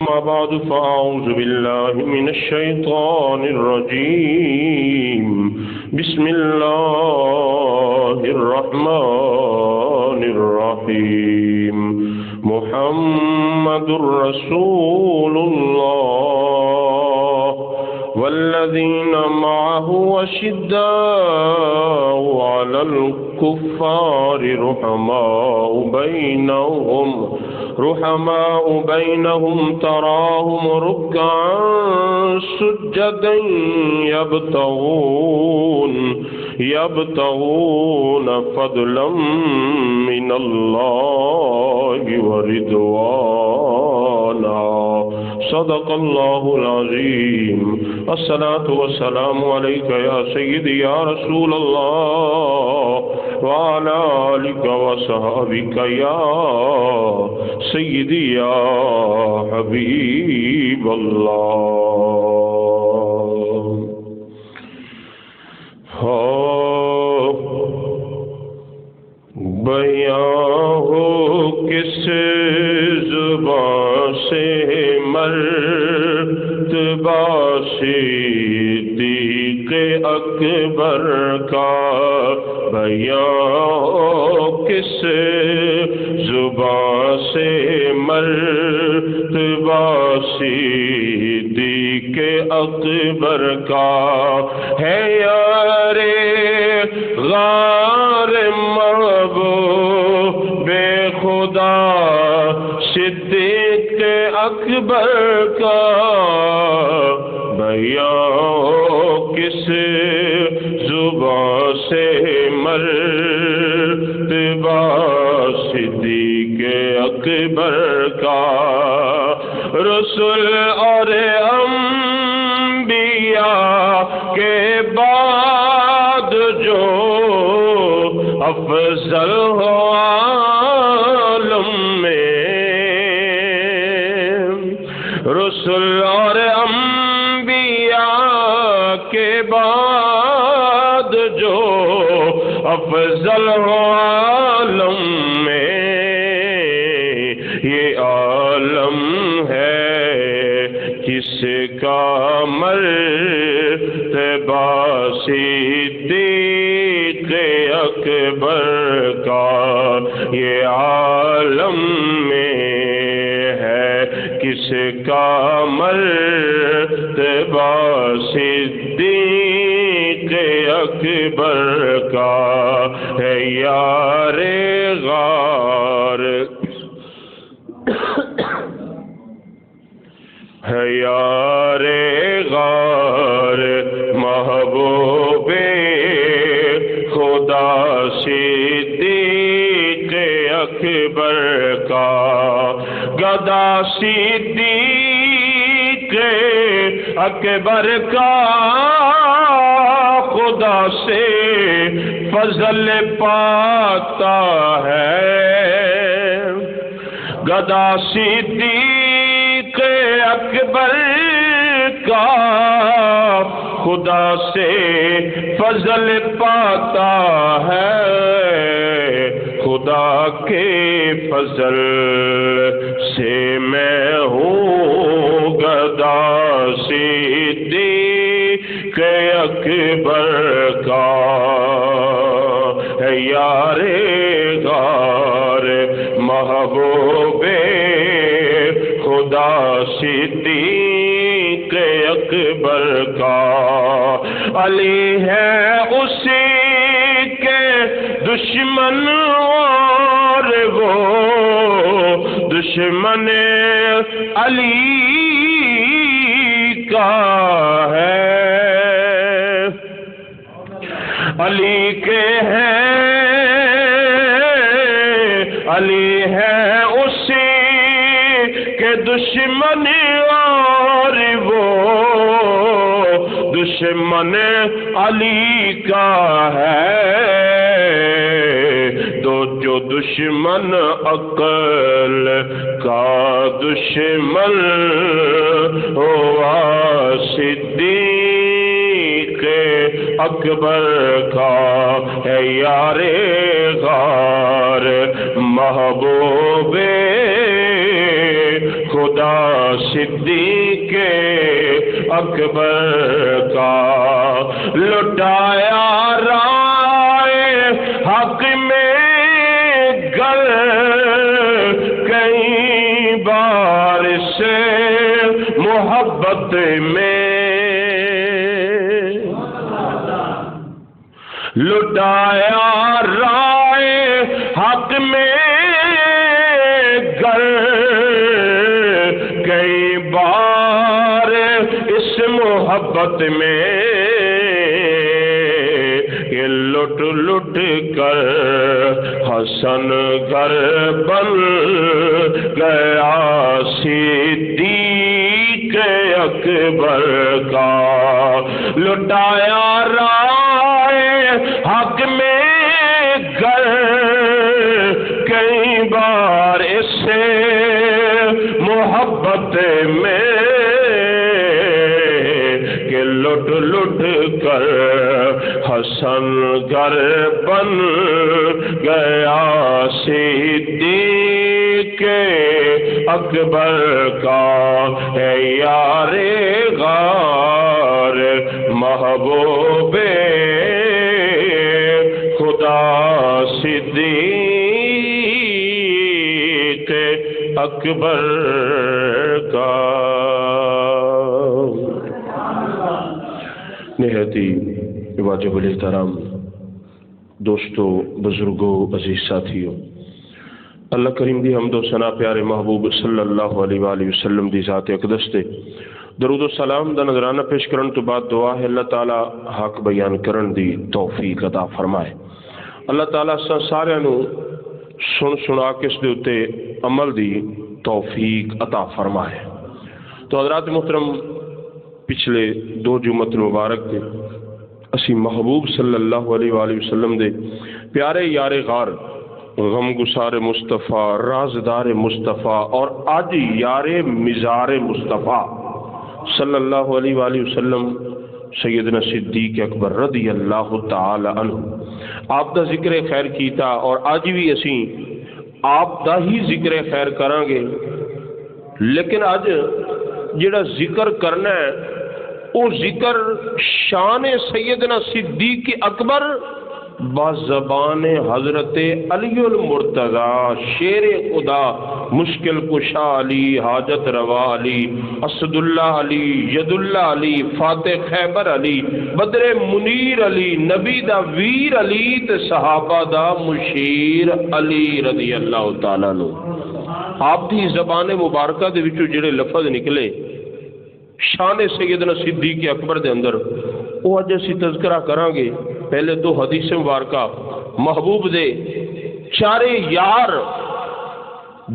أما بعد فأعوذ بالله من الشيطان الرجيم بسم الله الرحمن الرحيم محمد رسول الله والذين معه أشداء على الكفار رحماء بينهم تراهم ركعا سجدا يبتغون فضلا من الله ورضوانا صدق الله العظيم الصلاة والسلام عليك يا سيدي يا رسول الله وعلى آلك وصحبك يا سيدي يا حبيب الله بیاں ہو کس زبان سے مرتبہ صدیق اکبر کا بیاں ہو کس زبان سے مرتبہ صدیق اکبر کا ہے یار غار محبوب خدا صدیق اکبر کا بیاں کس زبان سے مرتبہ صدیق اکبر کا رسول اور انبیاء کے بعد جو افضل ہو عالم میں رسول اور انبیاء کے بعد جو افضل ہو عالم میں یہ عالم ہے کس کا مرتبہ صدیق اکبر کا یہ عالم میں ہے کس کا مرتبہ صدیق اکبر کا ہے یار غار ہے یار غار محبوب خدا صدیق اکبر کا گدا صدیق اکبر کا خدا سے فضل پاتا ہے گدا صدیق اکبر کا خدا سے فضل پاتا ہے خدا کے فضل سے میں ہوں گدا صدیق اکبر کا ہے یار غار محبوب خدا صدیق اکبر کا علی ہے اسی کے دشمن اور وہ دشمن علی کا ہے علی کے ہیں علی ہے اسی کے دشمن اور وہ دشمن علی کا ہے جو دشمن عقل کا دشمن ہوا صدیق اکبر کا ہے یار غار محبوب خدا خدا صدیق اکبر کا لٹایا رائے حق میں گر کئی بار سے محبت میں لٹایا رائے حق میں گر کئی بار اس محبت میں یہ لٹ لٹ کر حسن گھر بن گیا صدیق اکبر کا لٹایا رائے حق میں گر کئی بار اس سے محبت میں کہ لٹ لٹ کر حسن گر بن گیا صدیق اکبر کا ہے یار غار محبوب خدا صدیق اکبر کا۔ نہایت ہی واجب الاحترام دوستو، بزرگوں، عزیز ساتھیوں، اللہ کریم دی حمد و ثنا پیارے محبوب صلی اللہ علیہ وآلہ وسلم دی ذات اقدس تے درود و سلام دا نظرانہ پیش کرن تو بعد دعا ہے اللہ تعالی حق بیان کرن دی توفیق عطا فرمائے۔ اللہ تعالی سارے نو سن سنا کے اس دے اتے عمل دی توفیق عطا فرمائے۔ تو حضرات محترم، پچھلے 2 جمعۃ مبارک دے اسی محبوب صلی اللہ علیہ وآلہ وسلم دے پیارے یار غار، غم گسار مصطفیٰ، رازدار مصطفیٰ اور آج یار مزار مصطفیٰ صلی اللہ علیہ وآلہ وسلم سیدنا صدیق اکبر رضی اللہ تعالی عنہ آپ دا ذکر خیر کیتا، اور آج بھی اسی آپ دا ہی ذکر خیر کریں گے، لیکن آج جڑا ذکر کرنا ہے وہ ذکر شان سیدنا صدیق اکبر بازبان حضرت علی المرتضی شیر خدا، مشکل کشا علی، حاجت روا علی، اسد اللہ علی، ید اللہ علی، فاتح خیبر علی، بدر منیر علی، نبی دا ویر علی تے صحابہ دا مشیر علی رضی اللہ تعالیٰ عنہ۔ آپ دی زبان مبارکہ دے وچوں جڑے لفظ نکلے شان سیدنا صدیق اکبر دے اندر، وہ اج اسی تذکرہ کریں گے۔ پہلے 2 حدیث مبارکہ محبوب دے چارے یار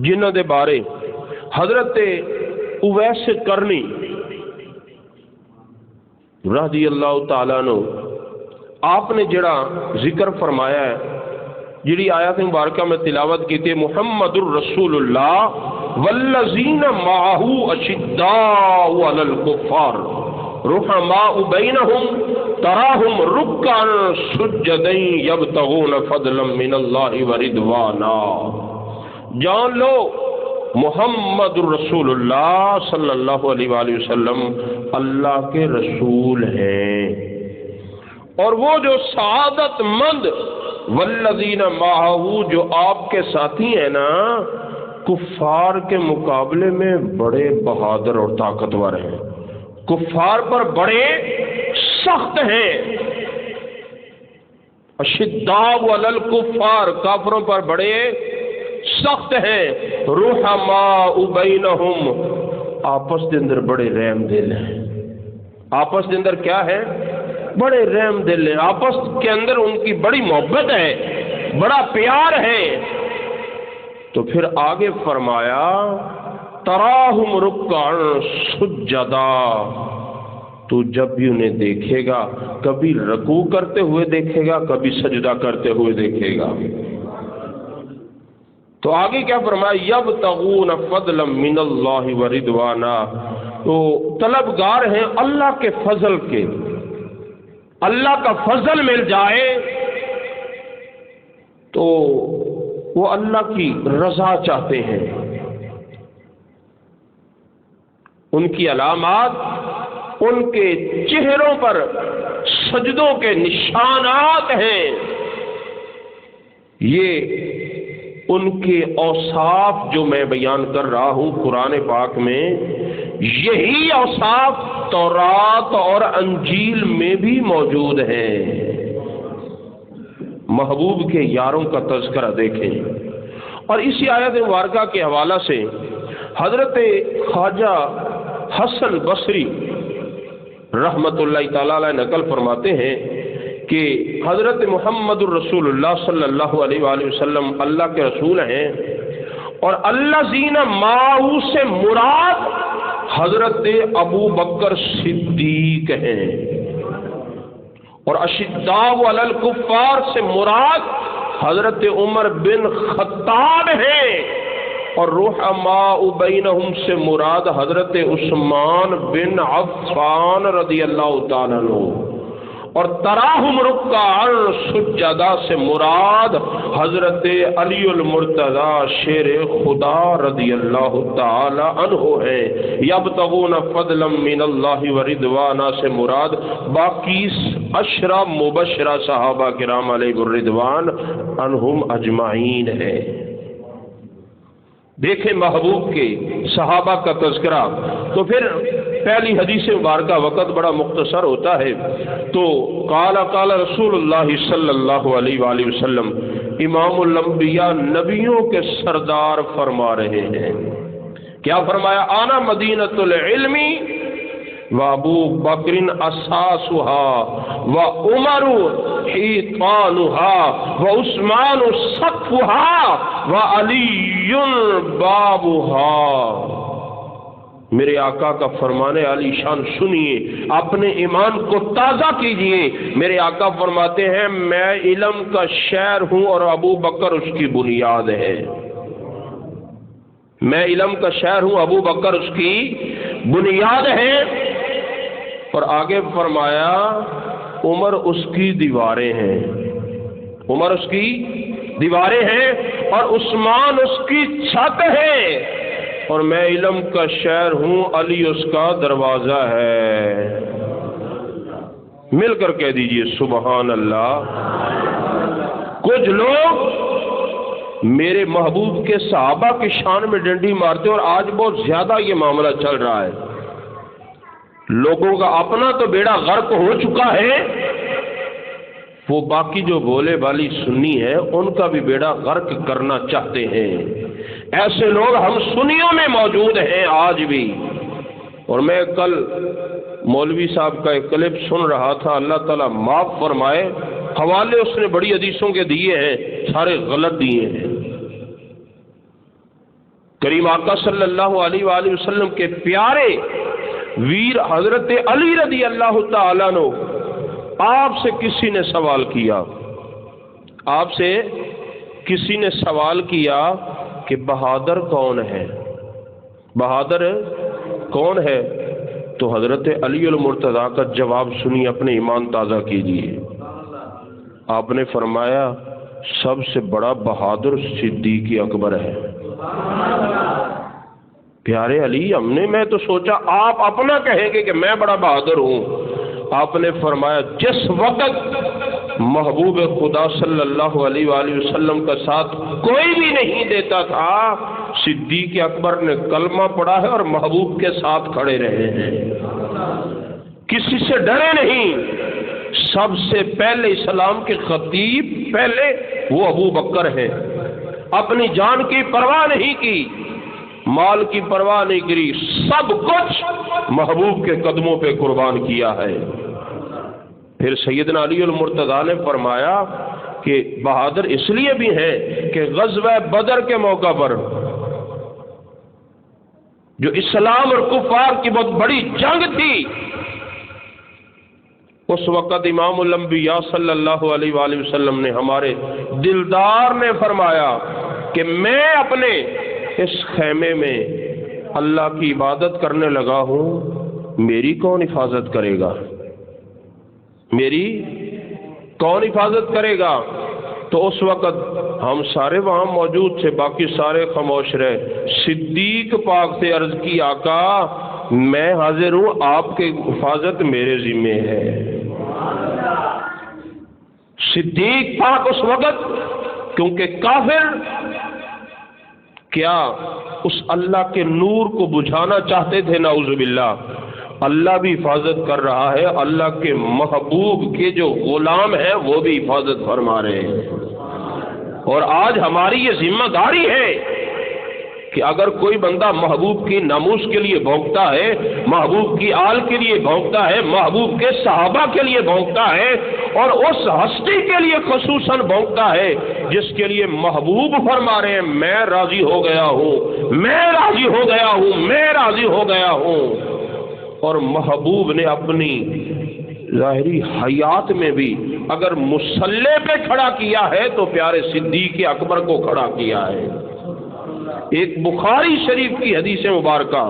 جنہ دے بارے حضرت اویس کرنی رضی اللہ تعالیٰ عنہ آپ نے جڑا ذکر فرمایا ہے، جڑی آیات مبارکہ میں تلاوت کی تھی، محمد الرسول اللہ والذین معہ اشداء علی الکفار رحماء بینہم تراہم رکعا سجدا یبتغون فضلا من اللہ ورضوانا۔ جان لو محمد الرسول اللہ صلی اللہ علیہ وآلہ وسلم اللہ کے رسول ہیں، اور وہ جو سعادت مند والذین معہ جو آپ کے ساتھی ہیں نا، کفار کے مقابلے میں بڑے بہادر اور طاقتور ہیں، کفار پر بڑے سخت ہیں۔ اشداء علی الکفار، کافروں پر بڑے سخت ہیں۔ رحماء بینہم، آپس کے اندر بڑے رحم دل ہیں۔ آپس کے اندر کیا ہے؟ بڑے رحم دل ہیں، آپس کے اندر ان کی بڑی محبت ہے، بڑا پیار ہے۔ تو پھر آگے فرمایا تراہم رکعا سجدا، تو جب بھی انہیں دیکھے گا کبھی رکوع کرتے ہوئے دیکھے گا، کبھی سجدہ کرتے ہوئے دیکھے گا۔ تو آگے کیا فرمایا؟ یبتغون فضلا من اللہ ورضوانا، تو طلبگار ہیں اللہ کے فضل کے، اللہ کا فضل مل جائے تو وہ اللہ کی رضا چاہتے ہیں۔ ان کی علامات، ان کے چہروں پر سجدوں کے نشانات ہیں، یہ ان کے اوصاف جو میں بیان کر رہا ہوں قرآن پاک میں، یہی اوصاف تورات اور انجیل میں بھی موجود ہیں۔ محبوب کے یاروں کا تذکرہ دیکھیں، اور اسی آیت مبارکہ کے حوالہ سے حضرت خواجہ حسن بصری رحمت اللہ تعالی علیہ نقل فرماتے ہیں کہ حضرت محمد الرسول اللہ صلی اللہ علیہ وآلہ وسلم اللہ کے رسول ہیں، اور الذین معہ سے مراد حضرت ابو بکر صدیق ہیں، اور اشداء علی الکفار سے مراد حضرت عمر بن خطاب ہیں، اور رحماء بینہم سے مراد حضرت عثمان بن عفان رضی اللہ تعالیٰ عنہ، اور تراہم رکعا سجدا سے مراد حضرت علی المرتضی شیر خدا رضی اللہ تعالی عنہ ہیں۔ یبتغون فضلا من اللہ ورضوانا سے مراد باقی 10 مبشرہ صحابہ کرام علیہ الرضوان عنہم اجمعین ہے۔ دیکھیں محبوب کے صحابہ کا تذکرہ، تو پھر پہلی حدیث مبارکہ، وقت بڑا مختصر ہوتا ہے، تو قال رسول اللہ صلی اللہ علیہ وآلہ وسلم، امام الانبیاء نبیوں کے سردار فرما رہے ہیں، کیا فرمایا؟ آنا مدینۃ العلم وابو بکر اساسها وعمر حیطانها وعثمان سقفها وعلی بابها۔ میرے آقا کا فرمانے علی شان سنیے، اپنے ایمان کو تازہ کیجئے۔ میرے آقا فرماتے ہیں میں علم کا شہر ہوں اور ابو بکر اس کی بنیاد ہے۔ میں علم کا شہر ہوں، ابو بکر اس کی بنیاد ہے، اور آگے فرمایا عمر اس کی دیواریں ہیں، عمر اس کی دیواریں ہیں، اور عثمان اس کی چھت ہے، اور میں علم کا شہر ہوں، علی اس کا دروازہ ہے۔ مل کر کہہ دیجئے سبحان اللہ۔ کچھ لوگ میرے محبوب کے صحابہ کی شان میں ڈنڈی مارتے، اور آج بہت زیادہ یہ معاملہ چل رہا ہے۔ لوگوں کا اپنا تو بیڑا غرق ہو چکا ہے، وہ باقی جو بولے والی سنی ہے ان کا بھی بیڑا غرق کرنا چاہتے ہیں۔ ایسے لوگ ہم سنیوں میں موجود ہیں آج بھی۔ اور میں کل مولوی صاحب کا ایک کلپ سن رہا تھا، اللہ تعالیٰ معاف فرمائے، حوالے اس نے بڑی حدیثوں کے دیے ہیں، سارے غلط دیے ہیں۔ کریم آقا صلی اللہ علیہ وآلہ وسلم کے پیارے ویر حضرت علی رضی اللہ تعالیٰ عنہ، آپ سے کسی نے سوال کیا، آپ سے کسی نے سوال کیا کہ بہادر کون ہے؟ بہادر کون ہے؟ تو حضرت علی المرتضیٰ کا جواب سنی، اپنے ایمان تازہ کیجیے۔ آپ نے فرمایا سب سے بڑا بہادر صدیق اکبر ہے۔ پیارے علی، میں تو سوچا آپ اپنا کہیں گے کہ میں بڑا بہادر ہوں۔ آپ نے فرمایا جس وقت محبوب خدا صلی اللہ علیہ وآلہ وسلم کا ساتھ کوئی بھی نہیں دیتا تھا، صدیق اکبر نے کلمہ پڑھا ہے اور محبوب کے ساتھ کھڑے رہے ہیں، کسی سے ڈرے نہیں۔ سب سے پہلے اسلام کے خطیب پہلے وہ ابو بکر ہیں، اپنی جان کی پرواہ نہیں کی، مال کی پرواہ نہیں کری، سب کچھ محبوب کے قدموں پہ قربان کیا ہے۔ پھر سیدنا علی المرتضیٰ نے فرمایا کہ بہادر اس لیے بھی ہیں کہ غزوہ بدر کے موقع پر جو اسلام اور کفار کی بہت بڑی جنگ تھی، اس وقت امام الانبیاء صلی اللہ علیہ وآلہ وسلم نے، ہمارے دلدار نے فرمایا کہ میں اپنے اس خیمے میں اللہ کی عبادت کرنے لگا ہوں، میری کون حفاظت کرے گا؟ میری کون حفاظت کرے گا؟ تو اس وقت ہم سارے وہاں موجود تھے، باقی سارے خاموش رہے۔ صدیق پاک سے عرض کی آقا میں حاضر ہوں، آپ کی حفاظت میرے ذمے ہے۔ صدیق پاک اس وقت کیونکہ کافر کیا اس اللہ کے نور کو بجھانا چاہتے تھے، نعوذ باللہ، اللہ بھی حفاظت کر رہا ہے، اللہ کے محبوب کے جو غلام ہیں وہ بھی حفاظت فرما رہے ہیں۔ اور آج ہماری یہ ذمہ داری ہے کہ اگر کوئی بندہ محبوب کی ناموس کے لیے بھونکتا ہے، محبوب کی آل کے لیے بھونکتا ہے، محبوب کے صحابہ کے لیے بھونکتا ہے، اور اس ہستی کے لیے خصوصاً بھونکتا ہے جس کے لیے محبوب فرما رہے ہیں میں راضی ہو گیا ہوں، میں راضی ہو گیا ہوں، میں راضی ہو گیا ہوں، اور محبوب نے اپنی ظاہری حیات میں بھی اگر مصلی پہ کھڑا کیا ہے تو پیارے صدیق اکبر کو کھڑا کیا ہے۔ ایک بخاری شریف کی حدیث مبارکہ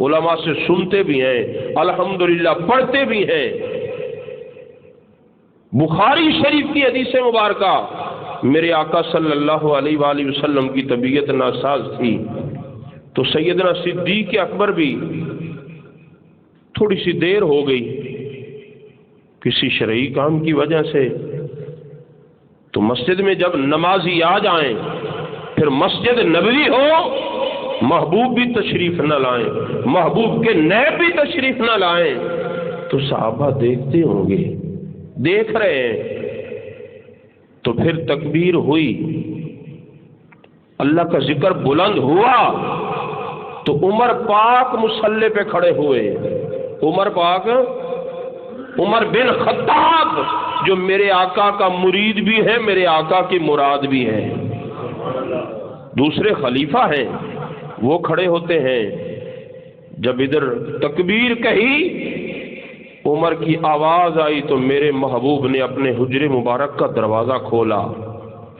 علماء سے سنتے بھی ہیں، الحمدللہ پڑھتے بھی ہیں۔ بخاری شریف کی حدیث مبارکہ، میرے آقا صلی اللہ علیہ وآلہ وسلم کی طبیعت ناساز تھی تو سیدنا صدیق اکبر بھی تھوڑی سی دیر ہو گئی کسی شرعی کام کی وجہ سے، تو مسجد میں جب نمازی آ جائیں، پھر مسجد نبوی ہو، محبوب بھی تشریف نہ لائیں، محبوب کے نیب بھی تشریف نہ لائیں، تو صحابہ دیکھتے ہوں گے، دیکھ رہے ہیں، تو پھر تکبیر ہوئی، اللہ کا ذکر بلند ہوا، تو عمر پاک مصلی پہ کھڑے ہوئے، عمر پاک، عمر بن خطاب جو میرے آقا کا مرید بھی ہے، میرے آقا کی مراد بھی ہے، دوسرے خلیفہ ہیں، وہ کھڑے ہوتے ہیں۔ جب ادھر تکبیر کہی، عمر کی آواز آئی تو میرے محبوب نے اپنے حجرے مبارک کا دروازہ کھولا،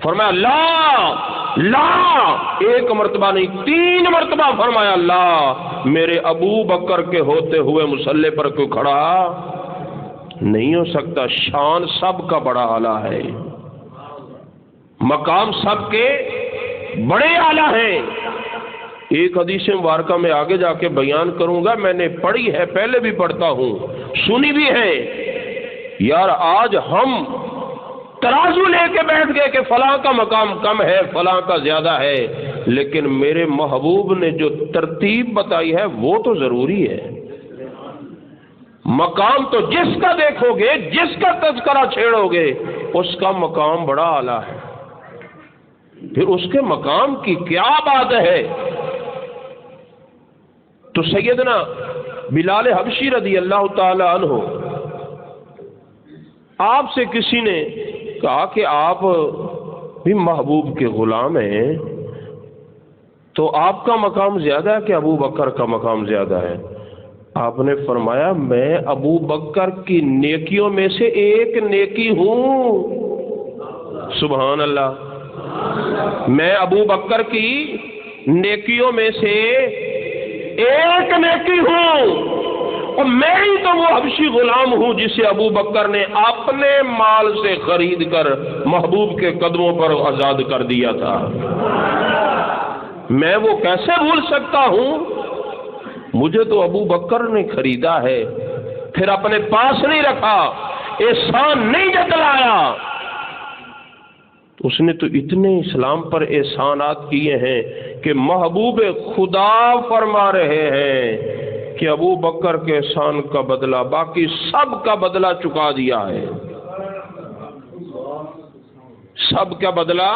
فرمایا لا لا، ایک مرتبہ نہیں 3 مرتبہ فرمایا لا، میرے ابو بکر کے ہوتے ہوئے مصلی پر کوئی کھڑا نہیں ہو سکتا۔ شان سب کا بڑا اعلیٰ ہے، مقام سب کے بڑے اعلیٰ ہیں۔ ایک حدیث مبارکہ میں آگے جا کے بیان کروں گا، میں نے پڑھی ہے، پہلے بھی پڑھتا ہوں، سنی بھی ہے۔ یار آج ہم ترازو لے کے بیٹھ گئے کہ فلاں کا مقام کم ہے، فلاں کا زیادہ ہے، لیکن میرے محبوب نے جو ترتیب بتائی ہے وہ تو ضروری ہے۔ مقام تو جس کا دیکھو گے، جس کا تذکرہ چھیڑو گے، اس کا مقام بڑا اعلیٰ ہے، پھر اس کے مقام کی کیا بات ہے۔ تو سیدنا بلال حبشی رضی اللہ تعالی عنہ، آپ سے کسی نے کہا کہ آپ بھی محبوب کے غلام ہیں، تو آپ کا مقام زیادہ ہے کہ ابو بکر کا مقام زیادہ ہے؟ آپ نے فرمایا میں ابو بکر کی نیکیوں میں سے ایک نیکی ہوں، سبحان اللہ، میں ابو بکر کی نیکیوں میں سے ایک نیکی ہوں، اور میں ہی تو وہ حبشی غلام ہوں جسے ابو بکر نے اپنے مال سے خرید کر محبوب کے قدموں پر آزاد کر دیا تھا۔ میں وہ کیسے بھول سکتا ہوں؟ مجھے تو ابو بکر نے خریدا ہے، پھر اپنے پاس نہیں رکھا، احسان نہیں جتلایا، اس نے تو اتنے اسلام پر احسانات کیے ہیں کہ محبوب خدا فرما رہے ہیں کہ ابو بکر کے احسان کا بدلہ باقی سب کا بدلہ چکا دیا ہے، سب کا بدلہ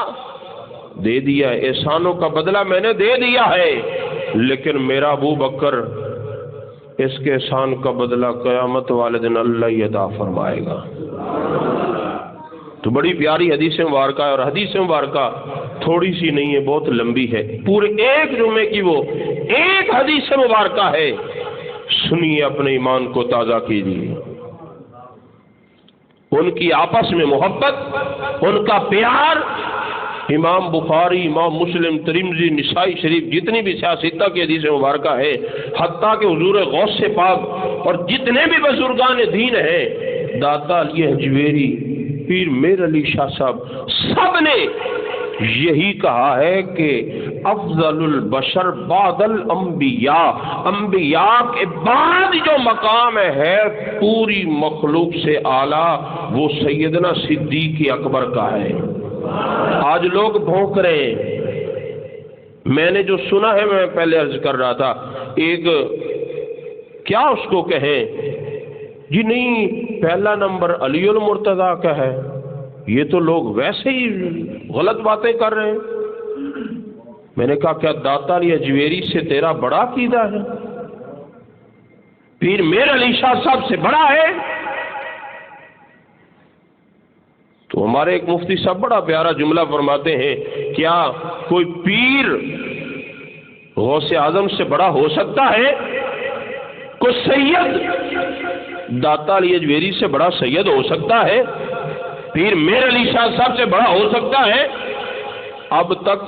دے دیا ہے، احسانوں کا بدلہ میں نے دے دیا ہے، لیکن میرا ابو بکر اس کے احسان کا بدلہ قیامت والے دن اللہ ہی عطا فرمائے گا۔ تو بڑی پیاری حدیث مبارکہ ہے، اور حدیث مبارکہ تھوڑی سی نہیں ہے، بہت لمبی ہے، پورے ایک جمعے کی وہ ایک حدیث مبارکہ ہے، سنیے، اپنے ایمان کو تازہ کیجیے۔ ان کی آپس میں محبت، ان کا پیار، امام بخاری، امام مسلم، ترمذی، نسائی شریف، جتنی بھی سیاستہ کی حدیث مبارکہ ہے، حتیٰ کہ حضور غوث پاک اور جتنے بھی بزرگان دین ہیں، داتا علی حجویری، پیر میر علی شاہ صاحب، سب نے یہی کہا ہے کہ افضل البشر بعد الانبیاء، انبیاء کے بعد جو مقام ہے پوری مخلوق سے اعلیٰ وہ سیدنا صدیق اکبر کا ہے۔ آج لوگ بھونک رہے ہیں۔ میں نے جو سنا ہے، میں پہلے عرض کر رہا تھا، ایک کیا اس کو کہیں، جی نہیں پہلا نمبر علی المرتضیٰ کا ہے۔ یہ تو لوگ ویسے ہی غلط باتیں کر رہے ہیں۔ میں نے کہا کیا داتا علی اجویری سے تیرا بڑا عقیدہ ہے؟ پیر میر علی شاہ صاحب سے بڑا ہے؟ تو ہمارے ایک مفتی صاحب بڑا پیارا جملہ فرماتے ہیں، کیا کوئی پیر غوث اعظم سے بڑا ہو سکتا ہے؟ کوئی سید داتا علی اجویری سے بڑا سید ہو سکتا ہے؟ پیر میر علی شاہ صاحب سے بڑا ہو سکتا ہے؟ اب تک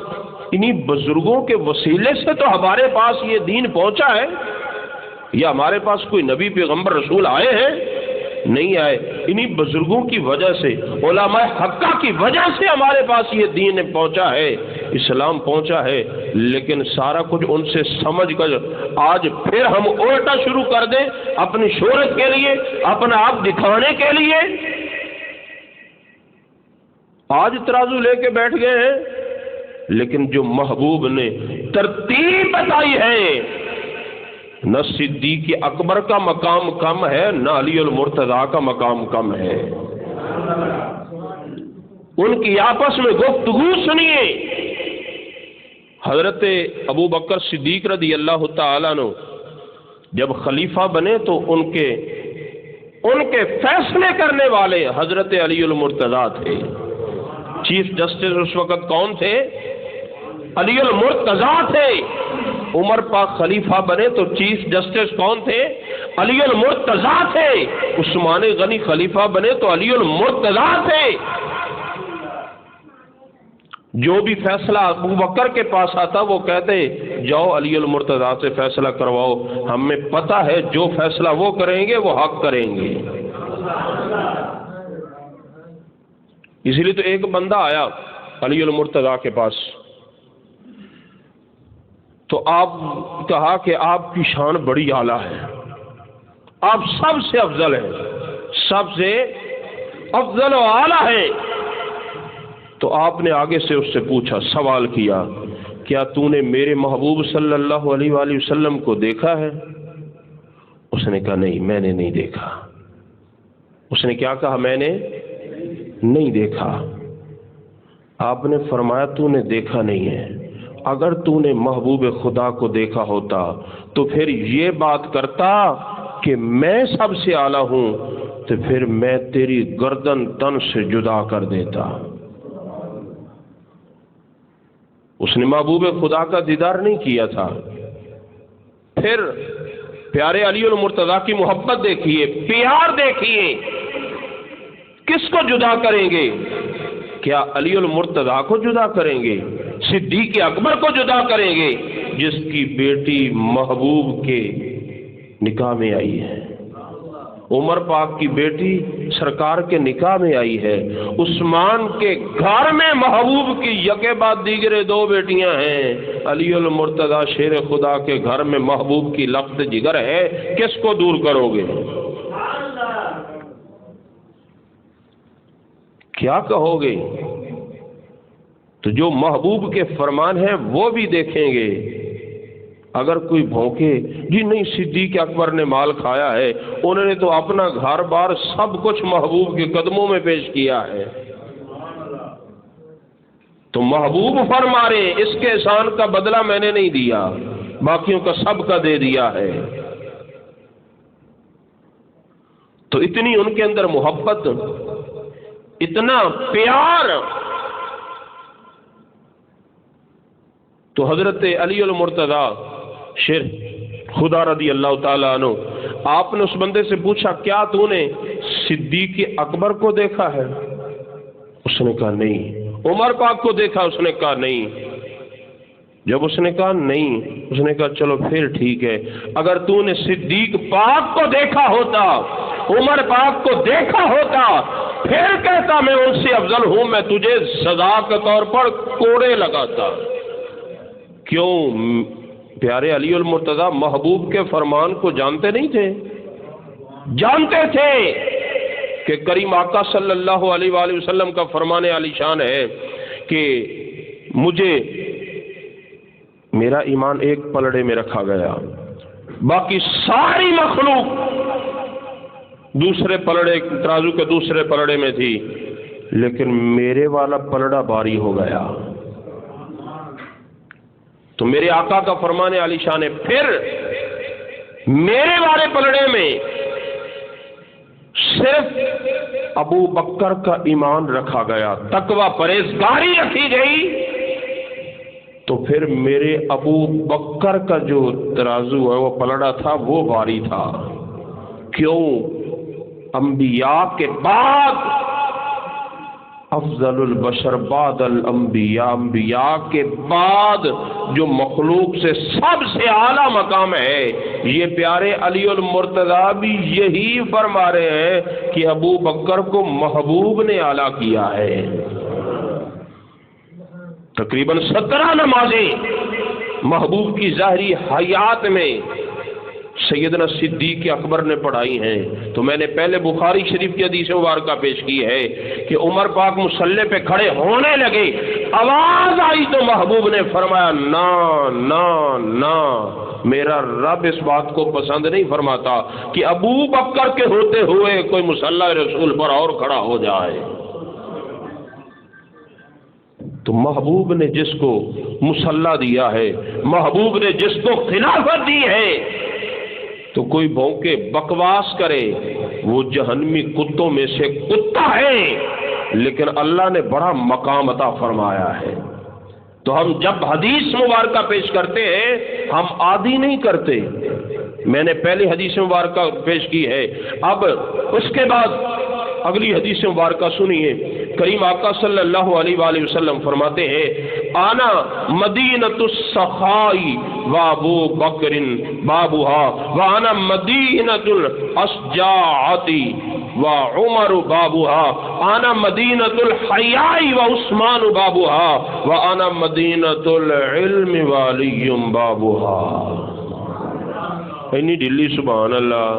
انہی بزرگوں کے وسیلے سے تو ہمارے پاس یہ دین پہنچا ہے، یا ہمارے پاس کوئی نبی پیغمبر رسول آئے ہیں؟ نہیں آئے۔ انہی بزرگوں کی وجہ سے، علماء حقہ کی وجہ سے ہمارے پاس یہ دین پہنچا ہے، اسلام پہنچا ہے۔ لیکن سارا کچھ ان سے سمجھ کر آج پھر ہم الٹا شروع کر دیں اپنی شہرت کے لیے، اپنا آپ دکھانے کے لیے۔ آج ترازو لے کے بیٹھ گئے ہیں، لیکن جو محبوب نے ترتیب بتائی ہے، نہ صدیق اکبر کا مقام کم ہے، نہ علی المرتضیٰ کا مقام کم ہے۔ ان کی آپس میں گفتگو سنیے۔ حضرت ابو بکر صدیق رضی اللہ تعالیٰ عنہ جب خلیفہ بنے تو ان کے فیصلے کرنے والے حضرت علی المرتضیٰ تھے۔ چیف جسٹس اس وقت کون تھے؟ علی المرتضیٰ تھے۔ عمر پاک خلیفہ بنے تو چیف جسٹس کون تھے؟ علی المرتضیٰ تھے۔ عثمان غنی خلیفہ بنے تو علی المرتضیٰ تھے۔ جو بھی فیصلہ ابو بکر کے پاس آتا وہ کہتے جاؤ علی المرتضیٰ سے فیصلہ کرواؤ، ہمیں پتہ ہے جو فیصلہ وہ کریں گے وہ حق کریں گے۔ اس لیے تو ایک بندہ آیا علی المرتضیٰ کے پاس، تو آپ کہا کہ آپ کی شان بڑی اعلیٰ ہے، آپ سب سے افضل ہیں، سب سے افضل و اعلیٰ ہیں۔ تو آپ نے آگے سے اس سے پوچھا، سوال کیا، کیا تو نے میرے محبوب صلی اللہ علیہ وآلہ وسلم کو دیکھا ہے؟ اس نے کہا نہیں، میں نے نہیں دیکھا۔ اس نے کیا کہا؟ میں نے نہیں دیکھا۔ آپ نے فرمایا تو نے دیکھا نہیں ہے، اگر تو نے محبوب خدا کو دیکھا ہوتا تو پھر یہ بات کرتا کہ میں سب سے اعلیٰ ہوں، تو پھر میں تیری گردن تن سے جدا کر دیتا۔ اس نے محبوب خدا کا دیدار نہیں کیا تھا۔ پھر پیارے علی المرتضیٰ کی محبت دیکھیے، پیار دیکھیے، کس کو جدا کریں گے؟ کیا علی المرتضیٰ کو جدا کریں گے؟ صدیق اکبر کو جدا کریں گے جس کی بیٹی محبوب کے نکاح میں آئی ہے، عمر پاک کی بیٹی سرکار کے نکاح میں آئی ہے، عثمان کے گھر میں محبوب کی یکے بعد دیگرے دو بیٹیاں ہیں، علی المرتضیٰ شیر خدا کے گھر میں محبوب کی لخت جگر ہے، کس کو دور کرو گے؟ کیا کہو گے؟ تو جو محبوب کے فرمان ہیں وہ بھی دیکھیں گے۔ اگر کوئی بھونکے جی نہیں صدیق اکبر نے مال کھایا ہے، انہوں نے تو اپنا گھر بار سب کچھ محبوب کے قدموں میں پیش کیا ہے، تو محبوب فرما رہے اس کے احسان کا بدلہ میں نے نہیں دیا، باقیوں کا سب کا دے دیا ہے۔ تو اتنی ان کے اندر محبت، اتنا پیار۔ تو حضرت علی المرتضیٰ شیر خدا رضی اللہ تعالیٰ عنہ، آپ نے اس بندے سے پوچھا کیا تو نے صدیق اکبر کو دیکھا ہے؟ اس نے کہا نہیں۔ عمر پاک کو دیکھا؟ اس نے کہا نہیں۔ جب اس نے کہا نہیں، اس نے کہا چلو پھر ٹھیک ہے، اگر تو نے صدیق پاک کو دیکھا ہوتا، عمر پاک کو دیکھا ہوتا، پھر کہتا میں ان سے افضل ہوں، میں تجھے سزا کے طور پر کوڑے لگاتا۔ کیوں؟ پیارے علی المرتضیٰ محبوب کے فرمان کو جانتے نہیں تھے؟ جانتے تھے کہ کریم آقا صلی اللہ علیہ وآلہ وسلم کا فرمان عالی شان ہے کہ مجھے میرا ایمان ایک پلڑے میں رکھا گیا، باقی ساری مخلوق دوسرے پلڑے، ترازو کے دوسرے پلڑے میں تھی، لیکن میرے والا پلڑا باری ہو گیا۔ تو میرے آقا کا فرمان عالی شان ہے، پھر میرے والے پلڑے میں صرف ابو بکر کا ایمان رکھا گیا، تقوی پرہیزگاری رکھی گئی، تو پھر میرے ابو بکر کا جو ترازو ہے وہ پلڑا تھا وہ باری تھا۔ کیوں؟ انبیاء کے بعد افضل البشر بعد الانبیاء، انبیاء کے بعد جو مخلوق سے سب سے اعلیٰ مقام ہے، یہ پیارے علی المرتضیٰ بھی یہی فرما رہے ہیں کہ ابو بکر کو محبوب نے اعلیٰ کیا ہے۔ تقریباً 17 نمازیں محبوب کی ظاہری حیات میں سیدنا صدیق اکبر نے پڑھائی ہیں۔ تو میں نے پہلے بخاری شریف کی حدیث مبارکہ پیش کی ہے کہ عمر پاک مصلی پہ کھڑے ہونے لگے، آواز آئی تو محبوب نے فرمایا نا نا نا، میرا رب اس بات کو پسند نہیں فرماتا کہ ابو بکر کے ہوتے ہوئے کوئی مصلی رسول پر اور کھڑا ہو جائے۔ تو محبوب نے جس کو مصلی دیا ہے، محبوب نے جس کو خلافت دی ہے، تو کوئی بھونکے بکواس کرے وہ جہنمی کتوں میں سے کتا ہے، لیکن اللہ نے بڑا مقام عطا فرمایا ہے۔ تو ہم جب حدیث مبارکہ پیش کرتے ہیں ہم عادی نہیں کرتے، میں نے پہلی حدیث مبارکہ پیش کی ہے، اب اس کے بعد اگلی حدیث مبارکہ سنیے۔ کریم آقا صلی اللہ علیہ وآلہ وسلم فرماتے ہیں آنا مدینۃ السخائی و ابو بکر بابها وانا مدینۃ الاشجاعۃ و عمر بابها انا مدینۃ الحیاء و عثمان بابها وانا مدینۃ العلم و علی بابها۔ اتنی ڈلی سبحان اللہ۔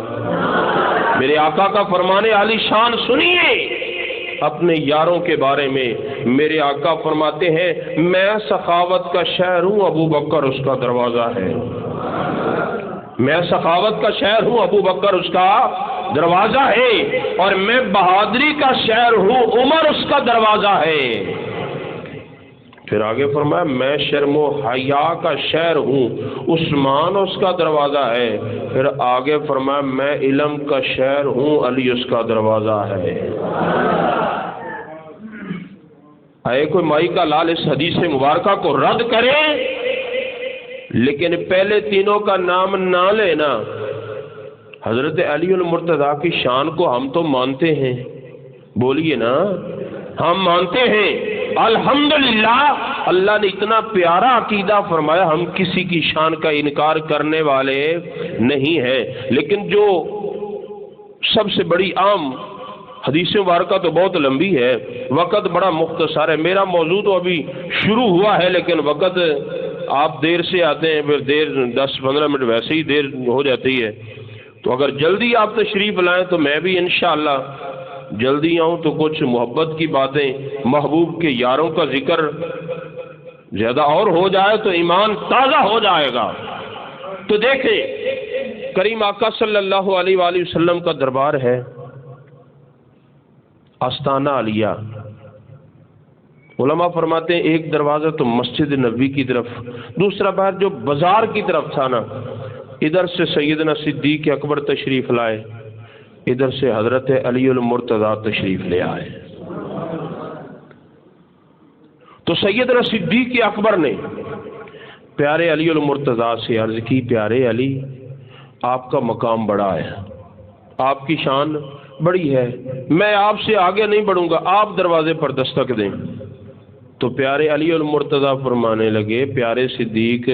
میرے آقا کا فرمان عالی شان سنیے اپنے یاروں کے بارے میں۔ میرے آقا فرماتے ہیں میں سخاوت کا شہر ہوں، ابو بکر اس کا دروازہ ہے۔ میں سخاوت کا شہر ہوں، ابو بکر اس کا دروازہ ہے، اور میں بہادری کا شہر ہوں، عمر اس کا دروازہ ہے۔ پھر آگے فرمایا میں شرم و حیا کا شہر ہوں، عثمان اس کا دروازہ ہے۔ پھر آگے فرمایا میں علم کا شہر ہوں، علی اس کا دروازہ ہے۔ اے کوئی مائی کا لال اس حدیث مبارکہ کو رد کرے، لیکن پہلے تینوں کا نام نہ لینا۔ حضرت علی المرتضیٰ کی شان کو ہم تو مانتے ہیں، بولیے نا، ہم مانتے ہیں۔ الحمدللہ اللہ نے اتنا پیارا عقیدہ فرمایا، ہم کسی کی شان کا انکار کرنے والے نہیں ہیں، لیکن جو سب سے بڑی عام حدیث مبارکہ تو بہت لمبی ہے، وقت بڑا مختصر ہے، میرا موضوع تو ابھی شروع ہوا ہے، لیکن وقت آپ دیر سے آتے ہیں، پھر دیر 10-15 منٹ ویسے ہی دیر ہو جاتی ہے، تو اگر جلدی آپ تشریف لائیں تو میں بھی انشاءاللہ جلدی آؤں، تو کچھ محبت کی باتیں، محبوب کے یاروں کا ذکر زیادہ اور ہو جائے تو ایمان تازہ ہو جائے گا۔ تو دیکھیں کریم آقا صلی اللہ علیہ وآلہ وسلم کا دربار ہے آستانہ علیہ۔ علماء فرماتے ہیں ایک دروازہ تو مسجد نبوی کی طرف، دوسرا باہر جو بازار کی طرف تھا نا، ادھر سے سیدنا صدیق اکبر تشریف لائے، ادھر سے حضرت علی المرتضیٰ تشریف لے آئے۔ تو سیدنا صدیق اکبر نے پیارے علی المرتضیٰ سے عرض کی پیارے علی آپ کا مقام بڑا ہے، آپ کی شان بڑی ہے، میں آپ سے آگے نہیں بڑھوں گا، آپ دروازے پر دستک دیں۔ تو پیارے علی المرتضیٰ فرمانے لگے پیارے صدیق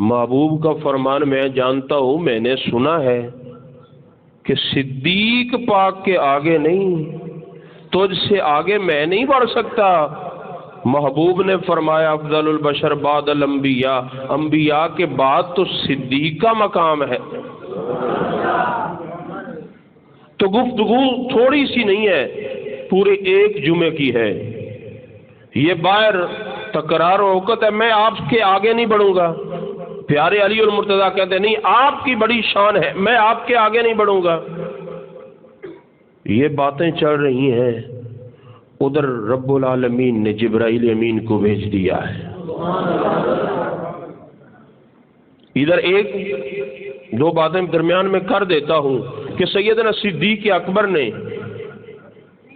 محبوب کا فرمان میں جانتا ہوں، میں نے سنا ہے کہ صدیق پاک کے آگے نہیں تجھ سے آگے میں نہیں بڑھ سکتا۔ محبوب نے فرمایا افضل البشر بعد الانبیاء، انبیاء کے بعد تو صدیق کا مقام ہے۔ تو گفتگو تھوڑی سی نہیں ہے، پورے ایک جمعے کی ہے۔ یہ باہر تکرار و اوقات ہے، میں آپ کے آگے نہیں بڑھوں گا۔ پیارے علی المرتضیٰ کہتے ہیں نہیں، آپ کی بڑی شان ہے، میں آپ کے آگے نہیں بڑھوں گا۔ یہ باتیں چل رہی ہیں، ادھر رب العالمین نے جبرائیل امین کو بھیج دیا ہے۔ ادھر ایک دو باتیں درمیان میں کر دیتا ہوں کہ سیدنا صدیق اکبر نے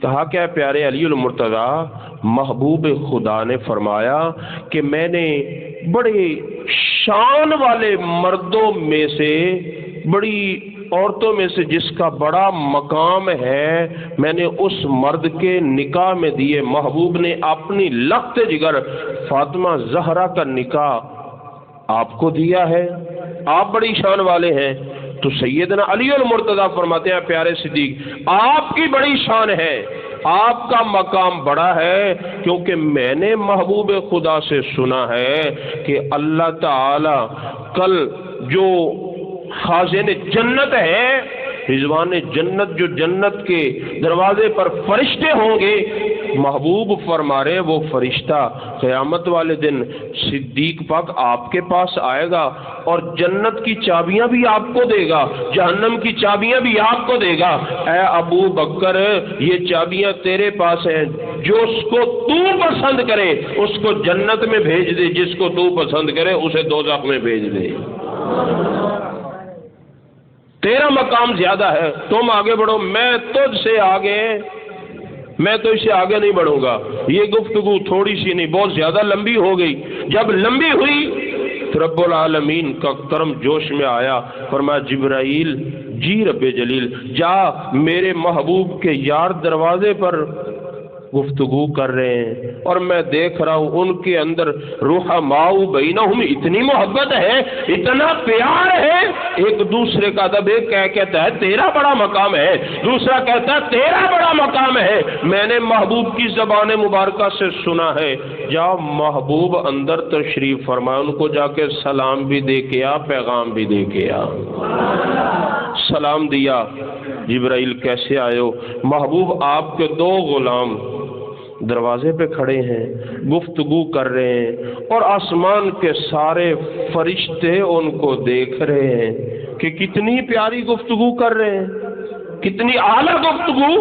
کہا کہ پیارے علی المرتضیٰ، محبوب خدا نے فرمایا کہ میں نے بڑے شان والے مردوں میں سے، بڑی عورتوں میں سے جس کا بڑا مقام ہے، میں نے اس مرد کے نکاح میں دیے۔ محبوب نے اپنی لخت جگر فاطمہ زہرا کا نکاح آپ کو دیا ہے، آپ بڑی شان والے ہیں۔ تو سیدنا علی المرتضیٰ فرماتے ہیں پیارے صدیق، آپ کی بڑی شان ہے، آپ کا مقام بڑا ہے، کیونکہ میں نے محبوب خدا سے سنا ہے کہ اللہ تعالی کل جو خازن جنت ہے، رضوان جنت، جو جنت کے دروازے پر فرشتے ہوں گے، محبوب فرما رہے وہ فرشتہ قیامت والے دن صدیق پاک آپ کے پاس آئے گا اور جنت کی چابیاں بھی آپ کو دے گا، جہنم کی چابیاں بھی آپ کو دے گا۔ اے ابو بکر، یہ چابیاں تیرے پاس ہیں، جو اس کو تو پسند کرے اس کو جنت میں بھیج دے، جس کو تو پسند کرے اسے دوزخ میں بھیج دے۔ تیرا مقام زیادہ ہے، تم آگے بڑھو، میں تجھ سے آگے، میں تو اس سے آگے نہیں بڑھوں گا۔ یہ گفتگو تھوڑی سی نہیں، بہت زیادہ لمبی ہو گئی۔ جب لمبی ہوئی تو رب العالمین کا کرم جوش میں آیا، فرمایا جبرائیل، جی رب جلیل، جا میرے محبوب کے یار دروازے پر گفتگو کر رہے ہیں اور میں دیکھ رہا ہوں ان کے اندر رحماء بینہم اتنی محبت ہے، اتنا پیار ہے، ایک دوسرے کا ادب، ایک کہتا ہے تیرا بڑا مقام ہے، دوسرا کہتا ہے تیرا بڑا مقام ہے۔ میں نے محبوب کی زبان مبارکہ سے سنا ہے، جاؤ محبوب اندر تشریف فرما، ان کو جا کے سلام بھی دے کے آ، پیغام بھی دے کے آ۔ سلام دیا، جبرائیل کیسے آئے ہو؟ محبوب آپ کے دو غلام دروازے پہ کھڑے ہیں، گفتگو کر رہے ہیں اور آسمان کے سارے فرشتے ان کو دیکھ رہے ہیں کہ کتنی پیاری گفتگو کر رہے ہیں، کتنی اعلیٰ گفتگو،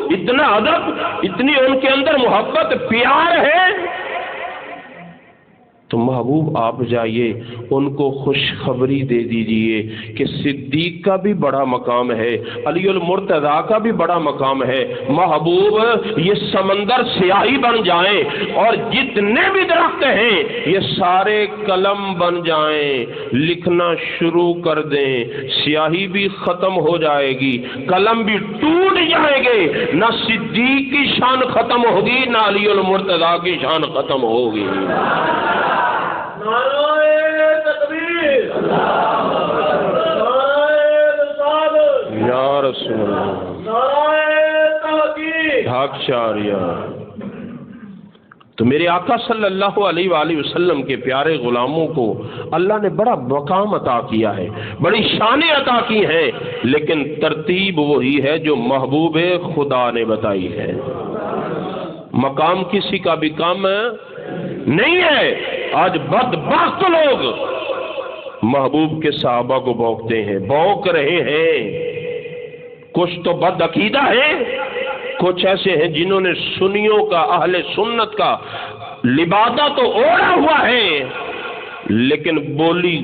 اتنا ادب، اتنی ان کے اندر محبت، پیار ہے۔ تو محبوب آپ جائیے ان کو خوشخبری دے دیجئے کہ صدیق کا بھی بڑا مقام ہے، علی المرتضیٰ کا بھی بڑا مقام ہے۔ محبوب یہ سمندر سیاہی بن جائیں اور جتنے بھی درخت ہیں یہ سارے قلم بن جائیں، لکھنا شروع کر دیں، سیاہی بھی ختم ہو جائے گی، قلم بھی ٹوٹ جائیں گے، نہ صدیق کی شان ختم ہوگی نہ علی المرتضیٰ کی شان ختم ہوگی۔ نعرہ تکبیر، یا رسول اللہ، نعرہ تحقیق، حق شاریہ۔ تو میرے آقا صلی اللہ علیہ وآلہ وسلم کے پیارے غلاموں کو اللہ نے بڑا مقام عطا کیا ہے، بڑی شانیں عطا کی ہیں، لیکن ترتیب وہی ہے جو محبوب خدا نے بتائی ہے۔ مقام کسی کا بھی کم نہیں ہے۔ آج بدبخت لوگ محبوب کے صحابہ کو بھونکتے ہیں، بھونک رہے ہیں۔ کچھ تو بد عقیدہ ہیں، کچھ ایسے ہیں جنہوں نے سنیوں کا، اہل سنت کا لبادہ تو اوڑھا ہوا ہے لیکن بولی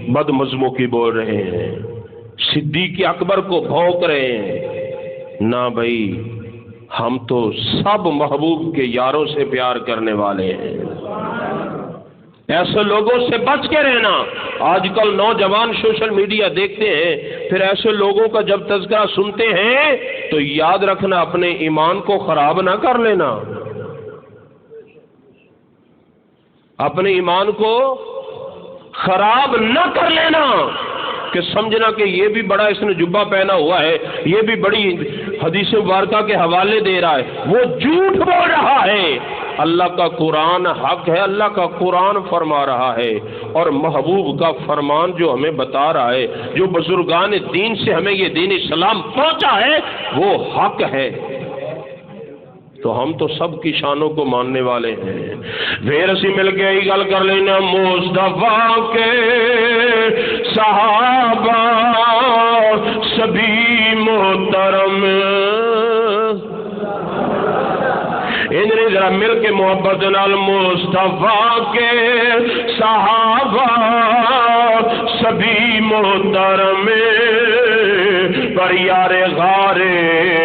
بد مذموں کی بول رہے ہیں، صدیق اکبر کو بھونک رہے ہیں۔ نہ بھائی، ہم تو سب محبوب کے یاروں سے پیار کرنے والے ہیں۔ ایسے لوگوں سے بچ کے رہنا۔ آج کل نوجوان سوشل میڈیا دیکھتے ہیں، پھر ایسے لوگوں کا جب تذکرہ سنتے ہیں تو یاد رکھنا اپنے ایمان کو خراب نہ کر لینا، اپنے ایمان کو خراب نہ کر لینا۔ کہ سمجھنا کہ یہ بھی بڑا اس نے جبہ پہنا ہوا ہے، یہ بھی بڑی حدیث مبارکہ کے حوالے دے رہا ہے، وہ جھوٹ بول رہا ہے۔ اللہ کا قرآن حق ہے، اللہ کا قرآن فرما رہا ہے، اور محبوب کا فرمان جو ہمیں بتا رہا ہے، جو بزرگان دین سے ہمیں یہ دین اسلام پہنچا ہے، وہ حق ہے۔ تو ہم تو سب کی شانوں کو ماننے والے ہیں۔ پھر اسی مل کے ہی گل کر لینا مصطفیٰ کے صحابہ سبھی محترم، انہیں ذرا مل کے محبت نال مصطفیٰ کے صحابہ سبھی محترم، پر یار غار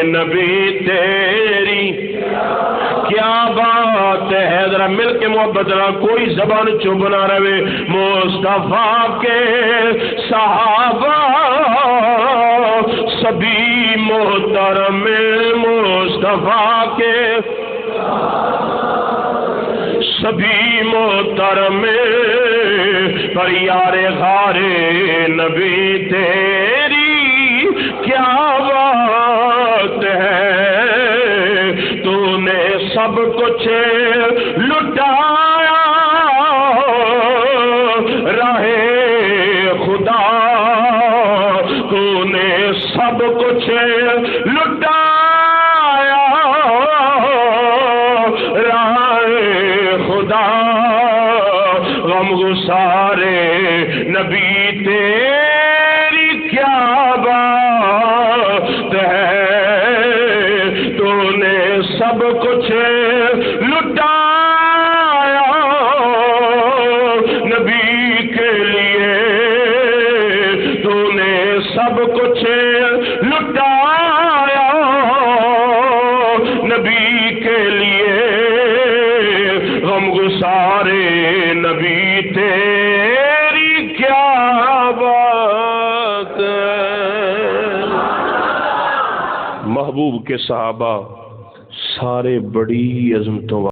نبی تیری کیا بات ہے، ذرا مل کے محبت نہ، کوئی زبان چپ نہ رہے۔ مصطفیٰ کے صحابہ سبھی محترم، مصطفیٰ کے سبھی محترم، پر یار غار نبی تیری کیا بات ہے، تو نے سب کچھ لٹایا راہ خدا، تو نے سب کچھ لٹایا راہ خدا، غم گسارے نبی تیری کیا بات ہے، تو نے سب کچھ لٹایا نبی کے لیے، تو نے سب کچھ لٹایا نبی کے لیے، غم گسارے نبی تیری کیا بات ہے۔ محبوب کے صحابہ سارے بڑی عظمتوں